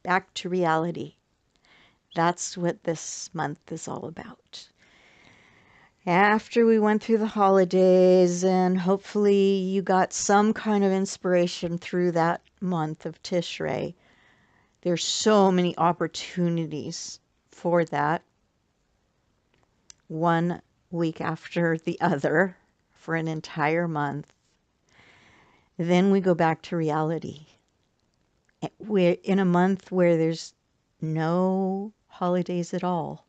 back to reality. That's what this month is all about. After we went through the holidays, and hopefully you got some kind of inspiration through that month of Tishrei, there's so many opportunities for that, one week after the other for an entire month. Then we go back to reality. We're in a month where there's no holidays at all.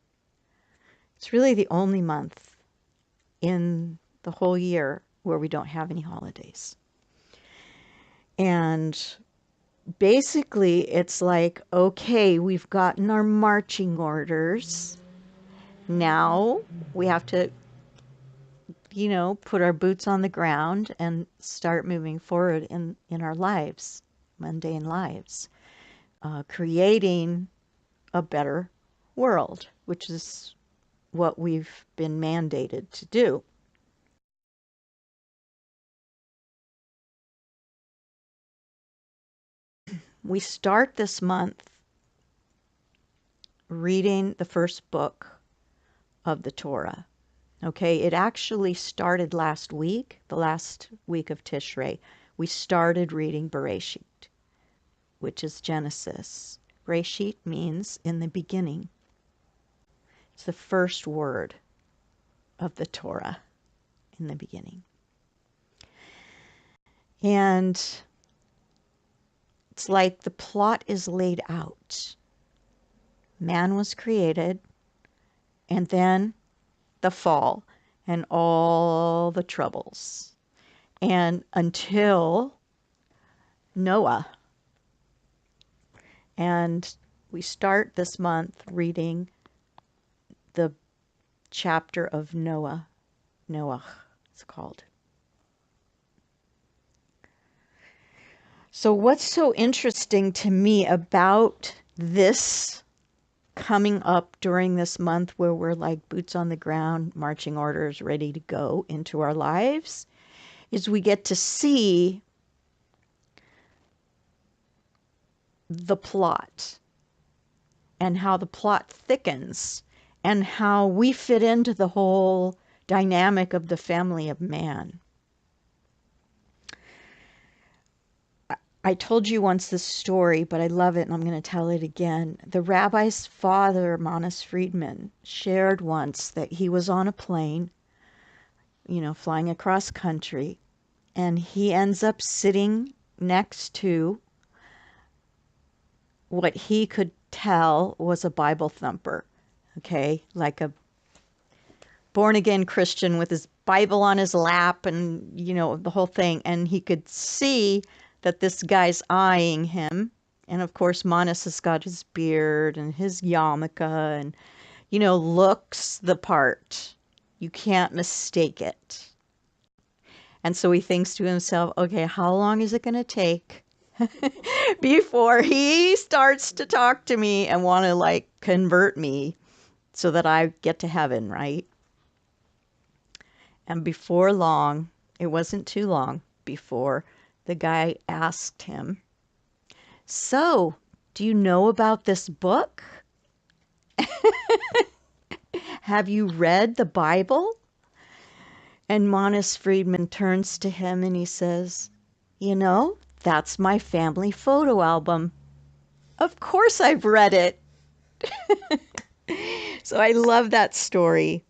It's really the only month in the whole year where we don't have any holidays. And basically, it's like, okay, we've gotten our marching orders. Now we have to, put our boots on the ground and start moving forward in our lives, mundane lives, creating a better world, which is what we've been mandated to do. We start this month reading the first book of the Torah. Okay, it actually started last week, the last week of Tishrei. We started reading Bereshit, which is Genesis. Bereshit means in the beginning. It's the first word of the Torah, in the beginning. And it's like the plot is laid out. Man was created, and then the fall and all the troubles. And until Noah. And we start this month reading the chapter of Noah. Noah, it's called. So what's so interesting to me about this coming up during this month where we're like boots on the ground, marching orders, ready to go into our lives, is we get to see the plot and how the plot thickens and how we fit into the whole dynamic of the family of man. I told you once this story, but I love it and I'm going to tell it again. The rabbi's father, Manas Friedman, shared once that he was on a plane, flying across country, and he ends up sitting next to what he could tell was a Bible thumper, okay, like a born-again Christian with his Bible on his lap and, the whole thing. And he could see that this guy's eyeing him. And of course, Manas has got his beard and his yarmulke and, looks the part. You can't mistake it. And so he thinks to himself, okay, how long is it going to take before he starts to talk to me and want to convert me so that I get to heaven, right? And before long, it wasn't too long before the guy asked him, so, do you know about this book? Have you read the Bible? And Manas Friedman turns to him and he says, that's my family photo album. Of course I've read it. So I love that story.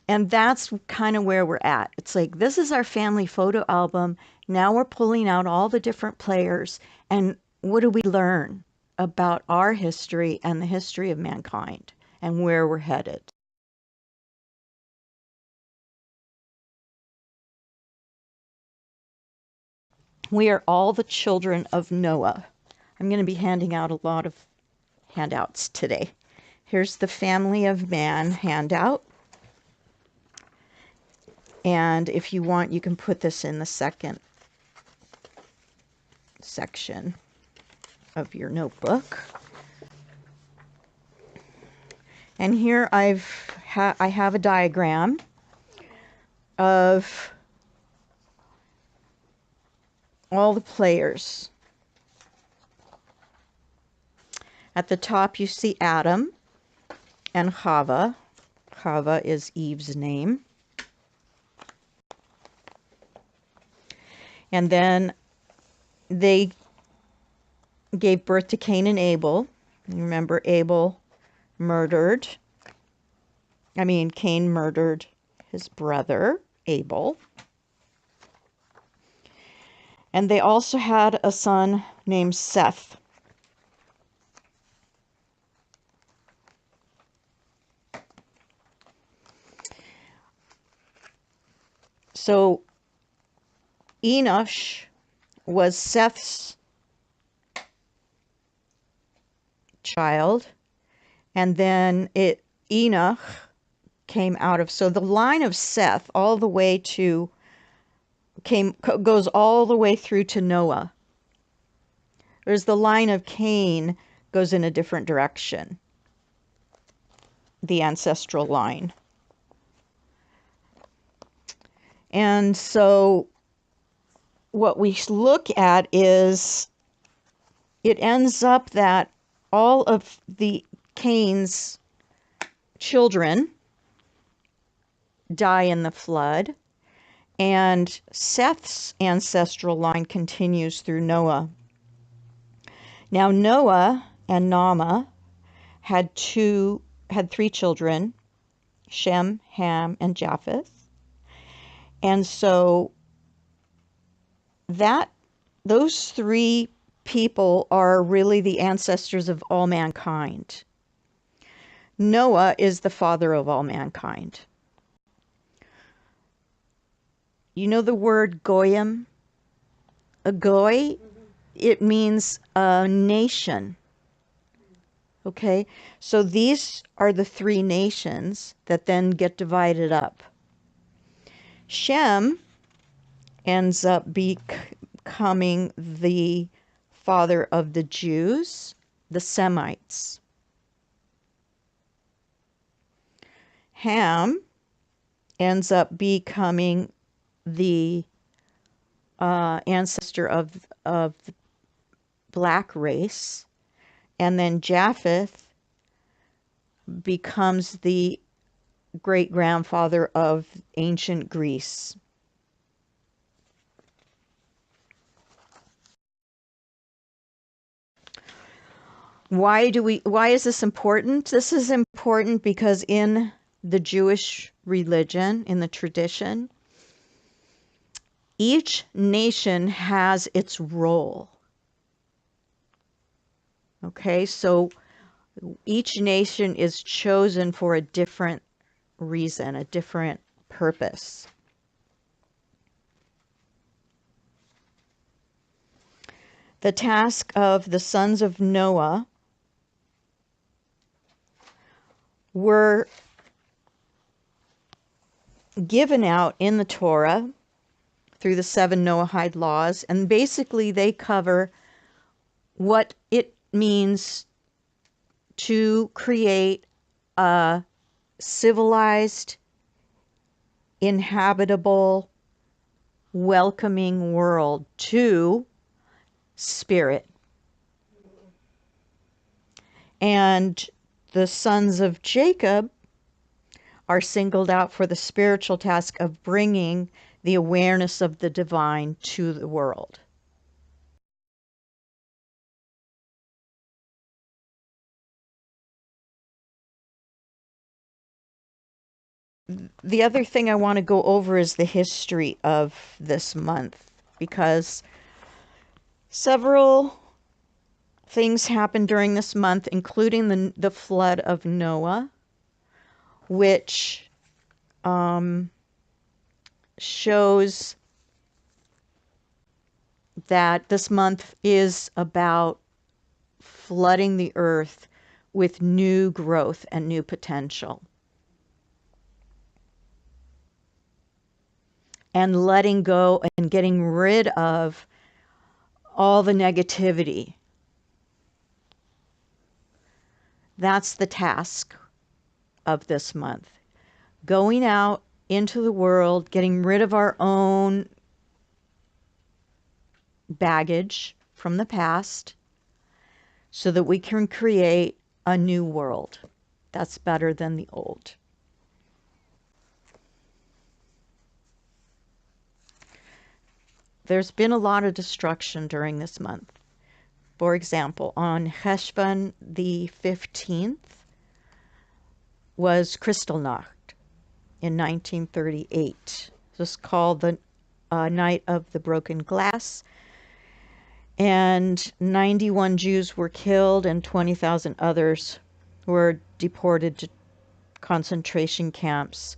And that's kind of where we're at. It's like, this is our family photo album. Now we're pulling out all the different players. And what do we learn about our history and the history of mankind and where we're headed? We are all the children of Noah. I'm going to be handing out a lot of handouts today. Here's the family of man handout. And if you want, you can put this in the second section of your notebook. And here I have a diagram of all the players. At the top, you see Adam and Chava. Chava is Eve's name. And then they gave birth to Cain and Abel. Remember, Cain murdered his brother, Abel. And they also had a son named Seth. So Enosh was Seth's child, and then Enoch came out of, so the line of Seth all the way to goes all the way through to Noah. Whereas the line of Cain goes in a different direction, the ancestral line. And so what we look at is it ends up that all of the Cain's children die in the flood, and Seth's ancestral line continues through Noah. Now Noah and Nama had three children, Shem, Ham, and Japheth. And so those three people are really the ancestors of all mankind. Noah is the father of all mankind. You know the word goyim? A goy, it means a nation. Okay, so these are the three nations that then get divided up. Shem ends up becoming the father of the Jews, the Semites. Ham ends up becoming the ancestor of the black race, and then Japheth becomes the great-grandfather of ancient Greece. Why is this important? This is important because in the Jewish religion, in the tradition, each nation has its role. Okay, so each nation is chosen for a different reason, a different purpose. The task of the sons of Noah were given out in the Torah through the 7 Noahide laws, and basically they cover what it means to create a civilized, inhabitable, welcoming world to spirit. And the sons of Jacob are singled out for the spiritual task of bringing the awareness of the divine to the world. The other thing I want to go over is the history of this month, because several things happened during this month, including the flood of Noah, which shows that this month is about flooding the earth with new growth and new potential, and letting go and getting rid of all the negativity. That's the task of this month. Going out into the world, getting rid of our own baggage from the past, so that we can create a new world that's better than the old. There's been a lot of destruction during this month. For example, on Cheshvan the 15th was Kristallnacht in 1938. This is called the Night of the Broken Glass. And 91 Jews were killed and 20,000 others were deported to concentration camps.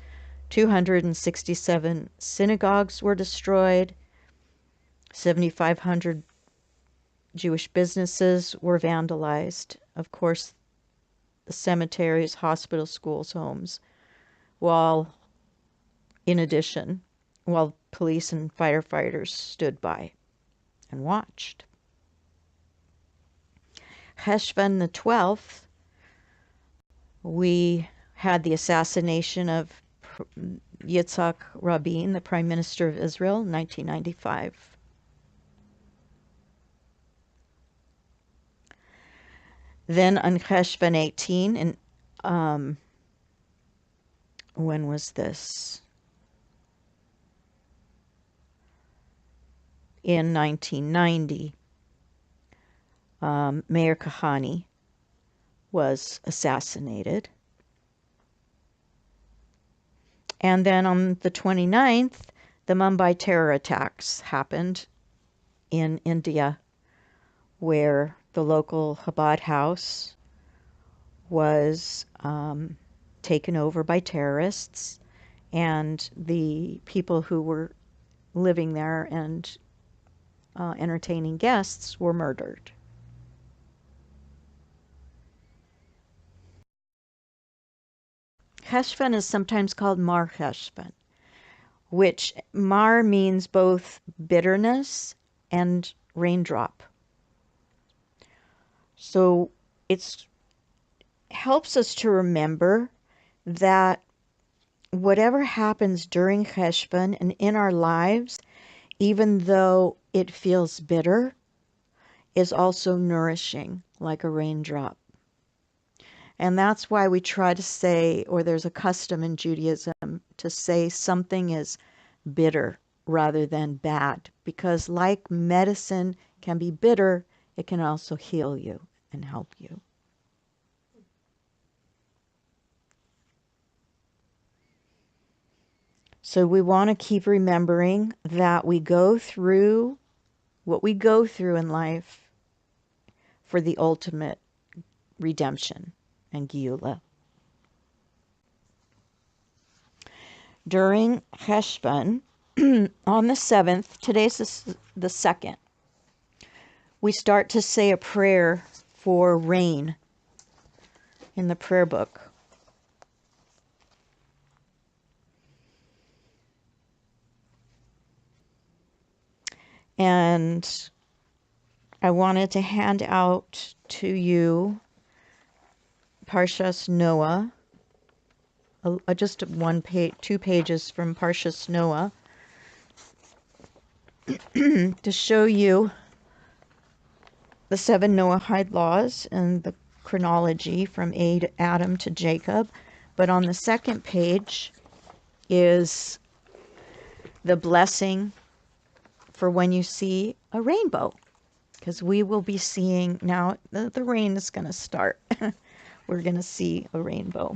267 synagogues were destroyed. 7,500 Jewish businesses were vandalized. Of course, the cemeteries, hospitals, schools, homes, while police and firefighters stood by and watched. Cheshvan the 12th, we had the assassination of Yitzhak Rabin, the Prime Minister of Israel, in 1995. Then on Cheshvan 18, and when was this? In 1990, Meir Kahane was assassinated. And then on the 29th, the Mumbai terror attacks happened in India, where the local Chabad house was taken over by terrorists, and the people who were living there and entertaining guests were murdered. Cheshvan is sometimes called Mar Cheshvan, which Mar means both bitterness and raindrop. So it helps us to remember that whatever happens during Cheshvan and in our lives, even though it feels bitter, is also nourishing, like a raindrop. And that's why we try to say, or there's a custom in Judaism to say something is bitter rather than bad, because like medicine can be bitter, it can also heal you and help you. So we want to keep remembering that we go through what we go through in life for the ultimate redemption and Geula. During Cheshvan, on the 7th, today's the 2nd, we start to say a prayer for rain in the prayer book. And I wanted to hand out to you Parshas Noah, just one page, 2 pages from Parshas Noah, to show you the 7 Noahide laws and the chronology from Adam to Jacob. But on the 2nd page is the blessing for when you see a rainbow, because we will be seeing now the rain is going to start. We're going to see a rainbow.